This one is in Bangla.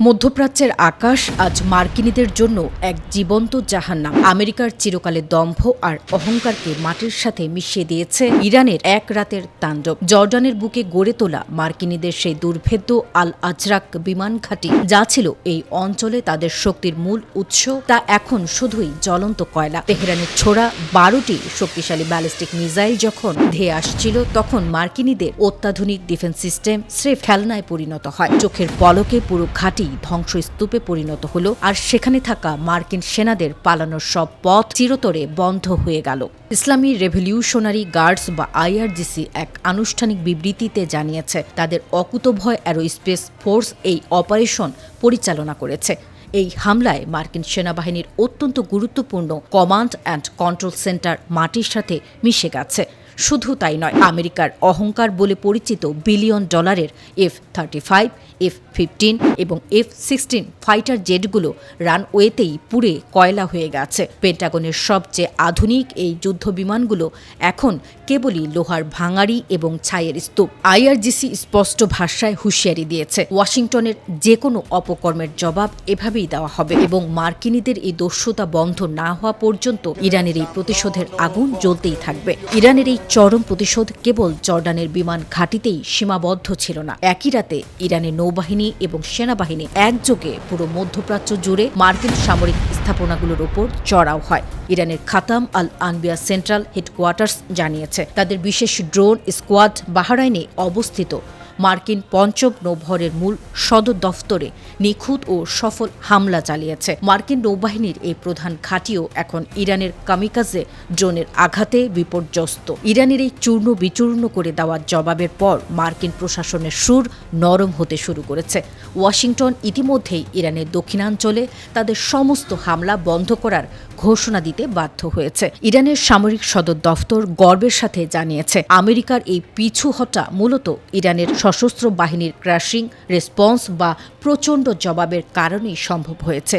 মধ্যপ্রাচ্যের আকাশ আজ মার্কিনীদের জন্য এক জীবন্ত জাহান্নাম। আমেরিকার চিরকালের দম্ভ আর অহংকারকে মাটির সাথে মিশিয়ে দিয়েছে ইরানের এক রাতের তাণ্ডব। জর্ডানের বুকে গড়ে তোলা মার্কিনীদের সেই দুর্ভেদ্য আল আজরাক বিমান ঘাঁটি, যা ছিল এই অঞ্চলে তাদের শক্তির মূল উৎস, তা এখন শুধুই জ্বলন্ত কয়লা। তেহরানের ছোড়া 12টি শক্তিশালী ব্যালিস্টিক মিসাইল যখন ধেয়ে আসছিল, তখন মার্কিনীদের অত্যাধুনিক ডিফেন্স সিস্টেম স্রেফ খেলনায় পরিণত হয়। চোখের পলকে পুরো ঘাঁটি ধ্বংসস্তূপে পরিণত হলো, আর সেখানে থাকা মার্কিন সেনাদের পালানোর সব পথ চিরতরে বন্ধ হয়ে গেল। ইসলামী রেভলিউশনারি গার্ডস বা আইআরজিসি এক আনুষ্ঠানিক বিবৃতিতে জানিয়েছে, তাদের অকুতোভয় অ্যারোস্পেস ফোর্স এই অপারেশন পরিচালনা করেছে। এই হামলায় মার্কিন সেনাবাহিনীর অত্যন্ত গুরুত্বপূর্ণ কমান্ড অ্যান্ড কন্ট্রোল সেন্টার মাটির সাথে মিশে গেছে। শুধু তাই নয়, আমেরিকার অহংকার বলে পরিচিত বিলিয়ন ডলারের F-35, F-15 এবং F-16 ফাইটার জেটগুলো রানওয়েতেই পুড়ে কয়লা হয়ে গেছে। পেন্টাগনের সবচেয়ে আধুনিক এই যুদ্ধ বিমানগুলো এখন কেবলই লোহার ভাঙাড়ি এবং ছাইয়ের স্তূপ। আইআরজিসি স্পষ্ট ভাষায় হুঁশিয়ারি দিয়েছে, ওয়াশিংটনের যে কোনো অপকর্মের জবাব এভাবেই দেওয়া হবে, এবং মার্কিনীদের এই দস্যুতা বন্ধ না হওয়া পর্যন্ত ইরানের এই প্রতিশোধের আগুন জ্বলতেই থাকবে। ইরানের এই চরম প্রতিশোধ কেবল জর্ডানের বিমান ঘাঁটিতেই সীমাবদ্ধ ছিল না। একই রাতে ইরানের নৌবাহিনী এবং সেনাবাহিনী একযোগে পুরো মধ্যপ্রাচ্য জুড়ে মার্কিন সামরিক স্থাপনাগুলোর উপর চড়াও হয়। ইরানের খাতাম আল আনবিয়া সেন্ট্রাল হেডকোয়ার্টার্স জানিয়েছে, তাদের বিশেষ ড্রোন স্কোয়াড বাহরাইনে অবস্থিত মার্কিন পঞ্চম নৌবহরের মূল সদর দফতরে নিখুঁত ও সফল হামলা চালিয়েছে। মার্কিন নৌবাহিনীর এই প্রধান ঘাঁটিও এখন ইরানের কামিকাজে ড্রোনের আঘাতে বিপর্যস্ত। ইরানের এই চূর্ণ বিচূর্ণ করে দেওয়া জবাবের পর মার্কিন প্রশাসনের সুর নরম হতে শুরু করেছে। ওয়াশিংটন ইতিমধ্যেই ইরানের দক্ষিণাঞ্চলে তাদের সমস্ত হামলা বন্ধ করার ঘোষণা দিতে বাধ্য হয়েছে। ইরানের সামরিক সদর দফতর গর্বের সাথে জানিয়েছে, আমেরিকার এই পিছু হটা মূলত ইরানের সশস্ত্র বাহিনীর ক্র্যাশিং রেসপন্স বা প্রচণ্ড জবাবের কারণেই সম্ভব হয়েছে।